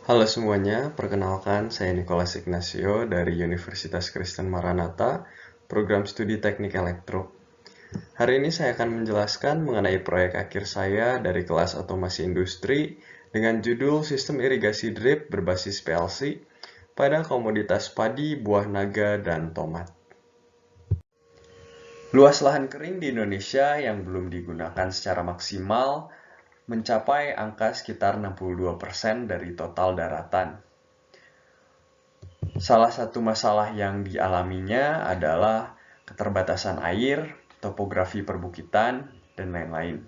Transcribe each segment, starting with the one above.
Halo semuanya, perkenalkan saya Nicholas Ignacio dari Universitas Kristen Maranatha, program studi Teknik Elektro. Hari ini saya akan menjelaskan mengenai proyek akhir saya dari kelas Otomasi Industri dengan judul Sistem Irigasi Drip berbasis PLC pada komoditas padi, buah naga, dan tomat. Luas lahan kering di Indonesia yang belum digunakan secara maksimal mencapai angka sekitar 62% dari total daratan. Salah satu masalah yang dialaminya adalah keterbatasan air, topografi perbukitan, dan lain-lain.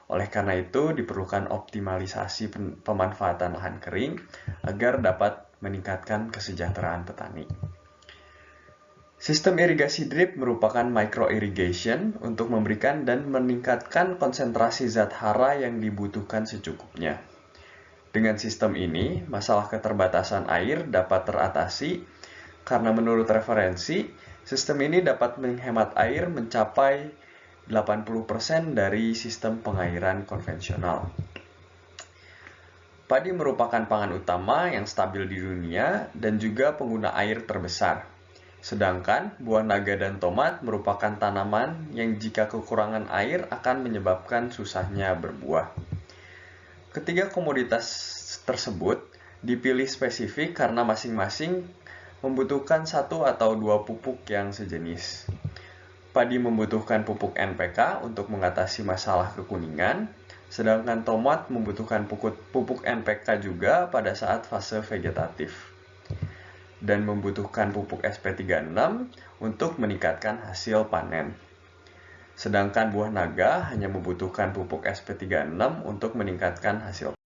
Oleh karena itu, diperlukan optimalisasi pemanfaatan lahan kering agar dapat meningkatkan kesejahteraan petani. Sistem irigasi drip merupakan micro irrigation untuk memberikan dan meningkatkan konsentrasi zat hara yang dibutuhkan secukupnya. Dengan sistem ini, masalah keterbatasan air dapat teratasi karena menurut referensi, sistem ini dapat menghemat air mencapai 80% dari sistem pengairan konvensional. Padi merupakan pangan utama yang stabil di dunia dan juga pengguna air terbesar. Sedangkan buah naga dan tomat merupakan tanaman yang jika kekurangan air akan menyebabkan susahnya berbuah. Ketiga komoditas tersebut dipilih spesifik karena masing-masing membutuhkan satu atau dua pupuk yang sejenis. Padi membutuhkan pupuk NPK untuk mengatasi masalah kekuningan, sedangkan tomat membutuhkan pupuk NPK juga pada saat fase vegetatif, dan membutuhkan pupuk SP36 untuk meningkatkan hasil panen. Sedangkan buah naga hanya membutuhkan pupuk SP36 untuk meningkatkan hasil.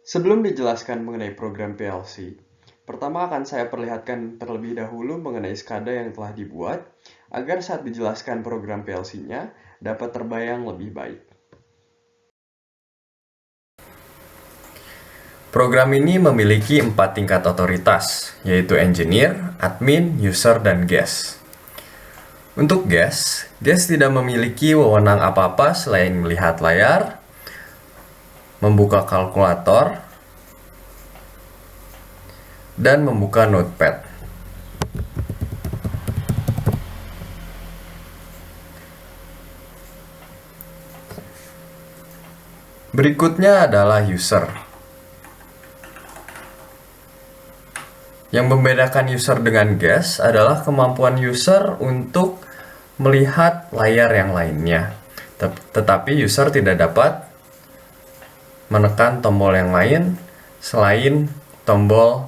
Sebelum dijelaskan mengenai program PLC, pertama akan saya perlihatkan terlebih dahulu mengenai skada yang telah dibuat, agar saat dijelaskan program PLC-nya dapat terbayang lebih baik. Program ini memiliki 4 tingkat otoritas, yaitu engineer, admin, user, dan guest. Untuk guest tidak memiliki wewenang apa-apa selain melihat layar, membuka kalkulator, dan membuka notepad. Berikutnya adalah user. Yang membedakan user dengan guest adalah kemampuan user untuk melihat layar yang lainnya. Tetapi user tidak dapat menekan tombol yang lain selain tombol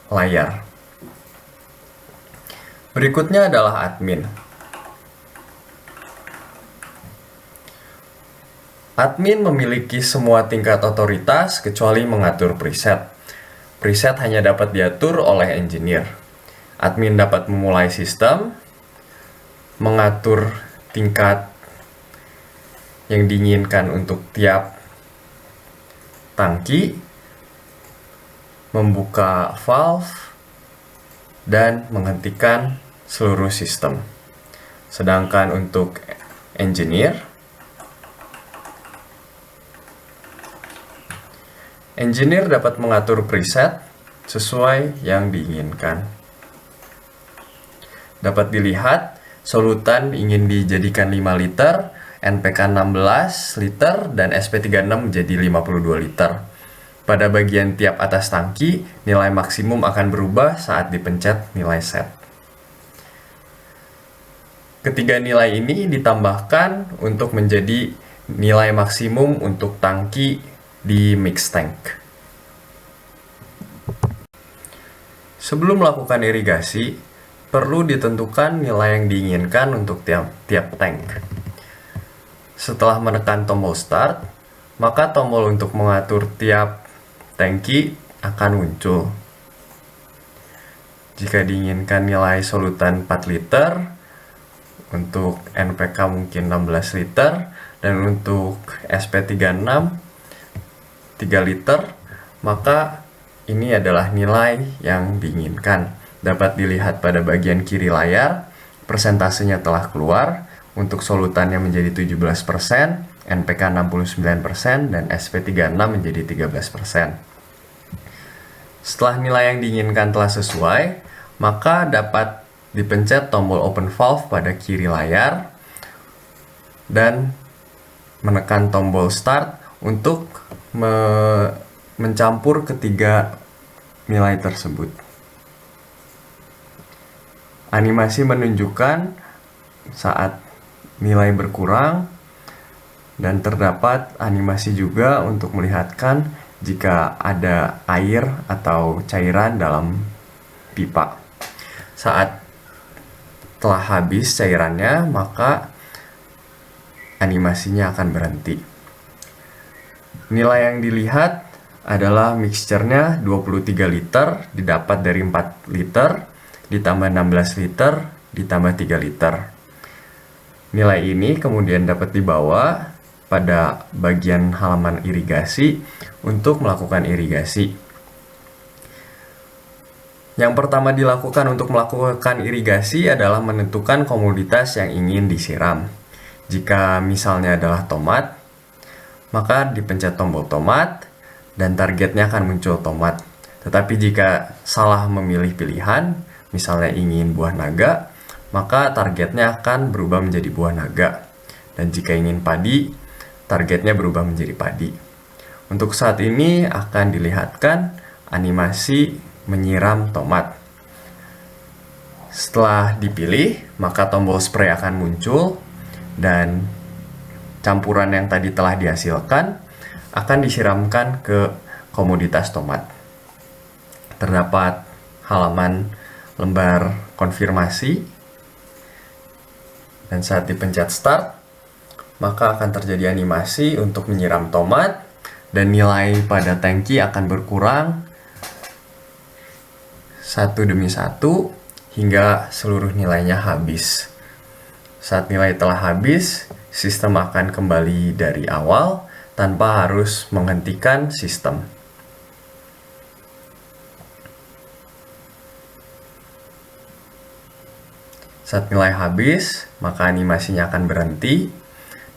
layar. Berikutnya adalah admin. Admin memiliki semua tingkat otoritas kecuali mengatur preset. Preset hanya dapat diatur oleh engineer. Admin dapat memulai sistem, mengatur tingkat yang diinginkan untuk tiap tangki, membuka valve, dan menghentikan seluruh sistem. Sedangkan untuk engineer dapat mengatur preset sesuai yang diinginkan. Dapat dilihat, solutan ingin dijadikan 5 liter, NPK 16 liter, dan SP36 menjadi 52 liter. Pada bagian tiap atas tangki, nilai maksimum akan berubah saat dipencet nilai set. Ketiga nilai ini ditambahkan untuk menjadi nilai maksimum untuk tangki di mix tank. Sebelum melakukan irigasi, perlu ditentukan nilai yang diinginkan untuk tiap tank. Setelah menekan tombol start, maka tombol untuk mengatur tiap tangki akan muncul. Jika diinginkan nilai solutan 4 liter, untuk NPK mungkin 16 liter, dan untuk SP36 3 liter, maka ini adalah nilai yang diinginkan. Dapat dilihat pada bagian kiri layar, persentasenya telah keluar. Untuk solutannya menjadi 17%, NPK 69%, dan SP36 menjadi 13%. Setelah nilai yang diinginkan telah sesuai, maka dapat dipencet tombol open valve pada kiri layar dan menekan tombol start untuk mencampur ketiga nilai tersebut. Animasi menunjukkan saat nilai berkurang, dan terdapat animasi juga untuk melihatkan jika ada air atau cairan dalam pipa. Saat telah habis cairannya, maka animasinya akan berhenti. Nilai yang dilihat adalah mixture-nya 23 liter didapat dari 4 liter ditambah 16 liter ditambah 3 liter. Nilai ini kemudian dapat dibawa pada bagian halaman irigasi untuk melakukan irigasi. Yang pertama dilakukan untuk melakukan irigasi adalah menentukan komoditas yang ingin disiram. Jika misalnya adalah tomat, maka dipencet tombol tomat dan targetnya akan muncul tomat. Tetapi jika salah memilih pilihan, misalnya ingin buah naga, maka targetnya akan berubah menjadi buah naga. Dan jika ingin padi, targetnya berubah menjadi padi. Untuk saat ini akan dilihatkan animasi menyiram tomat. Setelah dipilih, maka tombol spray akan muncul dan campuran yang tadi telah dihasilkan akan disiramkan ke komoditas tomat. Terdapat halaman lembar konfirmasi, dan saat dipencet start, maka akan terjadi animasi untuk menyiram tomat dan nilai pada tangki akan berkurang satu demi satu hingga seluruh nilainya habis. Saat nilai telah habis, sistem akan kembali dari awal tanpa harus menghentikan sistem. Saat nilai habis, maka animasinya akan berhenti.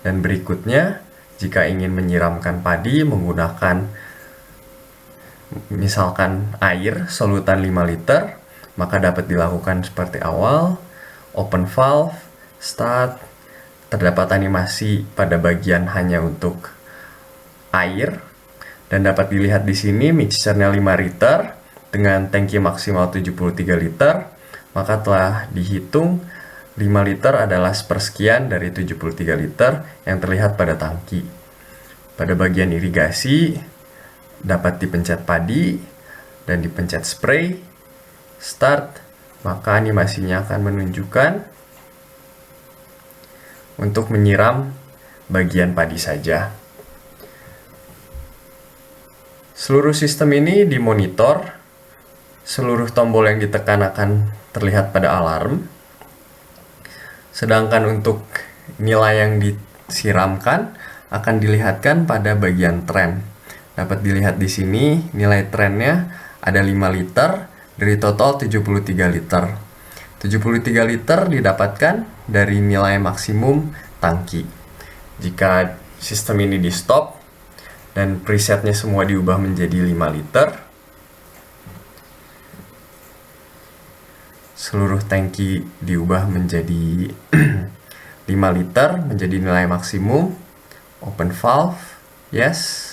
Dan berikutnya, jika ingin menyiramkan padi menggunakan misalkan air solutan 5 liter, maka dapat dilakukan seperti awal, open valve, start, terdapat animasi pada bagian hanya untuk air, dan dapat dilihat di sini mixture-nya 5 liter dengan tangki maksimal 73 liter, maka telah dihitung 5 liter adalah sepersekian dari 73 liter yang terlihat pada tangki. Pada bagian irigasi, dapat dipencet padi dan dipencet spray, start, maka animasinya akan menunjukkan untuk menyiram bagian padi saja. Seluruh sistem ini dimonitor, seluruh tombol yang ditekan akan terlihat pada alarm. Sedangkan untuk nilai yang disiramkan akan dilihatkan pada bagian tren. Dapat dilihat di sini nilai trennya ada 5 liter dari total 73 liter. 73 liter didapatkan dari nilai maksimum tangki. Jika sistem ini di stop dan presetnya semua diubah menjadi 5 liter, seluruh tangki diubah menjadi 5 liter menjadi nilai maksimum, open valve, yes.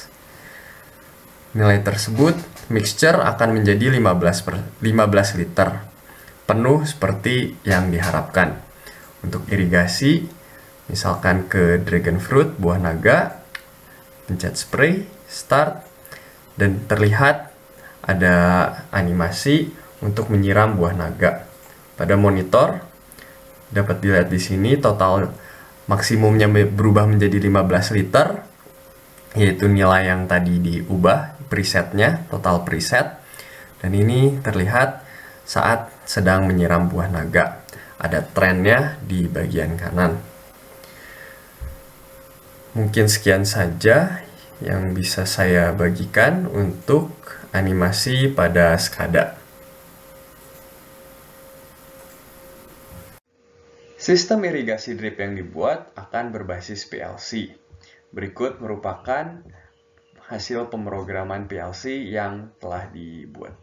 Nilai tersebut mixture akan menjadi 15 liter, penuh seperti yang diharapkan. Untuk irigasi, misalkan ke dragon fruit, buah naga, pencet spray, start, dan terlihat ada animasi untuk menyiram buah naga. Pada monitor dapat dilihat di sini total maksimumnya berubah menjadi 15 liter, yaitu nilai yang tadi diubah presetnya, total preset. Dan ini terlihat saat sedang menyiram buah naga. Ada trennya di bagian kanan. Mungkin sekian saja yang bisa saya bagikan untuk animasi pada SCADA. Sistem irigasi drip yang dibuat akan berbasis PLC. Berikut merupakan hasil pemrograman PLC yang telah dibuat.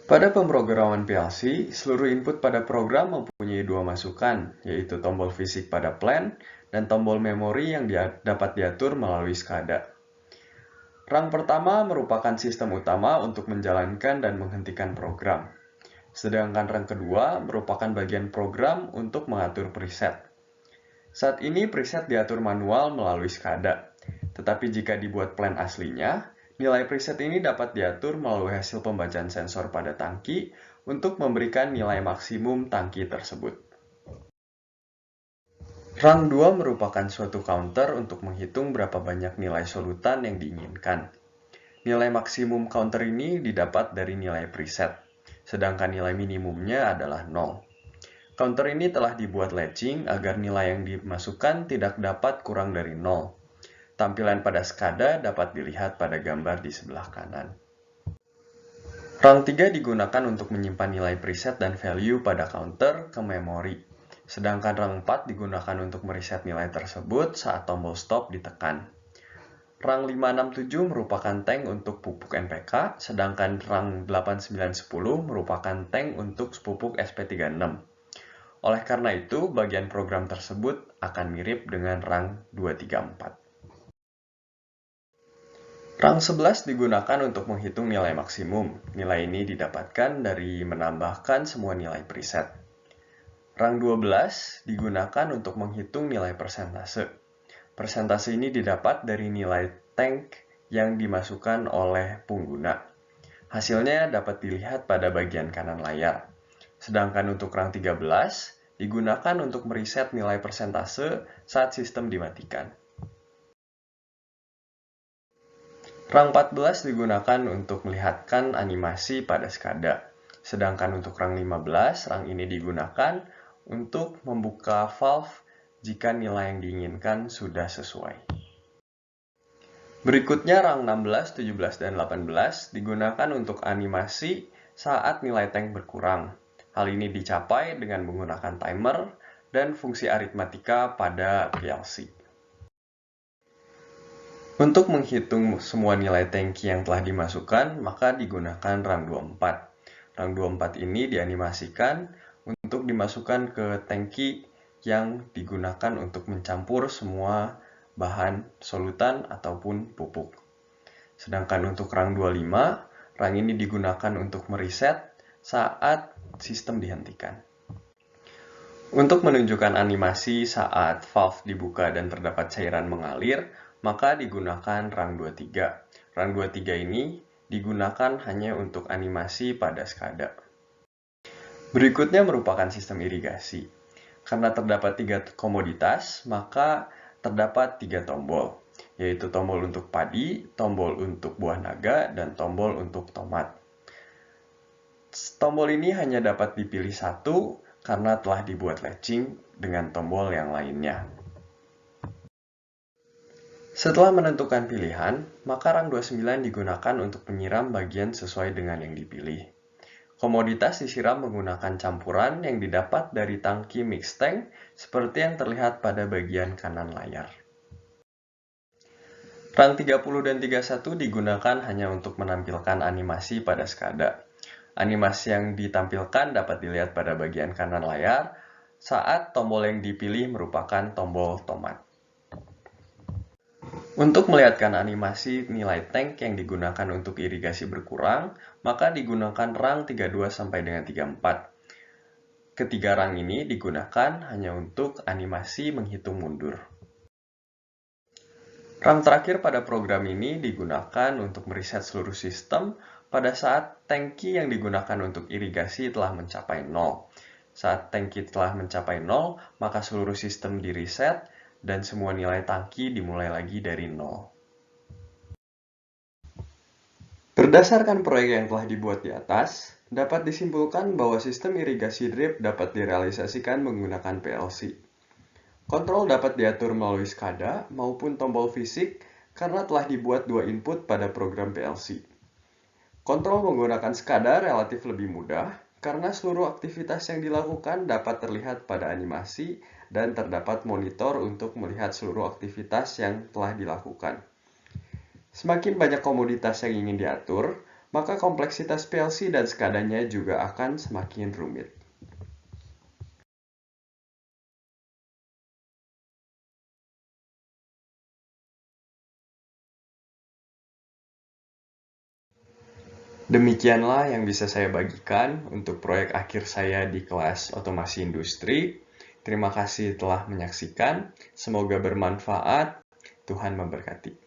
Pada pemrograman PLC, seluruh input pada program mempunyai dua masukan, yaitu tombol fisik pada plan dan tombol memori yang dapat diatur melalui SCADA. Rang pertama merupakan sistem utama untuk menjalankan dan menghentikan program. Sedangkan rang kedua merupakan bagian program untuk mengatur preset. Saat ini preset diatur manual melalui SCADA, tetapi jika dibuat plan aslinya, nilai preset ini dapat diatur melalui hasil pembacaan sensor pada tangki untuk memberikan nilai maksimum tangki tersebut. Rang 2 merupakan suatu counter untuk menghitung berapa banyak nilai solutan yang diinginkan. Nilai maksimum counter ini didapat dari nilai preset, sedangkan nilai minimumnya adalah 0. Counter ini telah dibuat latching agar nilai yang dimasukkan tidak dapat kurang dari 0. Tampilan pada SCADA dapat dilihat pada gambar di sebelah kanan. Rang 3 digunakan untuk menyimpan nilai preset dan value pada counter ke memori. Sedangkan rang 4 digunakan untuk mereset nilai tersebut saat tombol stop ditekan. Rang 567 merupakan tank untuk pupuk NPK, sedangkan rang 8910 merupakan tank untuk pupuk SP36. Oleh karena itu, bagian program tersebut akan mirip dengan rang 234. Rang 11 digunakan untuk menghitung nilai maksimum. Nilai ini didapatkan dari menambahkan semua nilai preset. Rang 12 digunakan untuk menghitung nilai persentase. Persentase ini didapat dari nilai tank yang dimasukkan oleh pengguna. Hasilnya dapat dilihat pada bagian kanan layar. Sedangkan untuk rang 13 digunakan untuk mereset nilai persentase saat sistem dimatikan. Rang 14 digunakan untuk melihatkan animasi pada SCADA. Sedangkan untuk rang 15, rang ini digunakan untuk membuka valve jika nilai yang diinginkan sudah sesuai. Berikutnya rang 16, 17, dan 18 digunakan untuk animasi saat nilai tank berkurang. Hal ini dicapai dengan menggunakan timer dan fungsi aritmatika pada PLC. Untuk menghitung semua nilai tangki yang telah dimasukkan, maka digunakan rang 24. Rang 24 ini dianimasikan untuk dimasukkan ke tangki yang digunakan untuk mencampur semua bahan solutan ataupun pupuk. Sedangkan untuk rang 25, rang ini digunakan untuk mereset saat sistem dihentikan. Untuk menunjukkan animasi saat valve dibuka dan terdapat cairan mengalir, maka digunakan rang 23. Rang 23 ini digunakan hanya untuk animasi pada SCADA. Berikutnya merupakan sistem irigasi. Karena terdapat 3 komoditas, maka terdapat 3 tombol, yaitu tombol untuk padi, tombol untuk buah naga, dan tombol untuk tomat. Tombol ini hanya dapat dipilih satu karena telah dibuat latching dengan tombol yang lainnya. Setelah menentukan pilihan, maka rang 29 digunakan untuk menyiram bagian sesuai dengan yang dipilih. Komoditas disiram menggunakan campuran yang didapat dari tangki mix tank seperti yang terlihat pada bagian kanan layar. Rang 30 dan 31 digunakan hanya untuk menampilkan animasi pada SCADA. Animasi yang ditampilkan dapat dilihat pada bagian kanan layar saat tombol yang dipilih merupakan tombol tomat. Untuk melihatkan animasi nilai tank yang digunakan untuk irigasi berkurang, maka digunakan rang 32 sampai dengan 34. Ketiga rang ini digunakan hanya untuk animasi menghitung mundur. Rang terakhir pada program ini digunakan untuk mereset seluruh sistem pada saat tangki yang digunakan untuk irigasi telah mencapai 0. Saat tangki telah mencapai 0, maka seluruh sistem direset dan semua nilai tangki dimulai lagi dari 0. Berdasarkan proyek yang telah dibuat di atas, dapat disimpulkan bahwa sistem irigasi drip dapat direalisasikan menggunakan PLC. Kontrol dapat diatur melalui SCADA maupun tombol fisik karena telah dibuat 2 input pada program PLC. Kontrol menggunakan SCADA relatif lebih mudah karena seluruh aktivitas yang dilakukan dapat terlihat pada animasi dan terdapat monitor untuk melihat seluruh aktivitas yang telah dilakukan. Semakin banyak komoditas yang ingin diatur, maka kompleksitas PLC dan SCADA-nya juga akan semakin rumit. Demikianlah yang bisa saya bagikan untuk proyek akhir saya di kelas otomasi industri. Terima kasih telah menyaksikan. Semoga bermanfaat. Tuhan memberkati.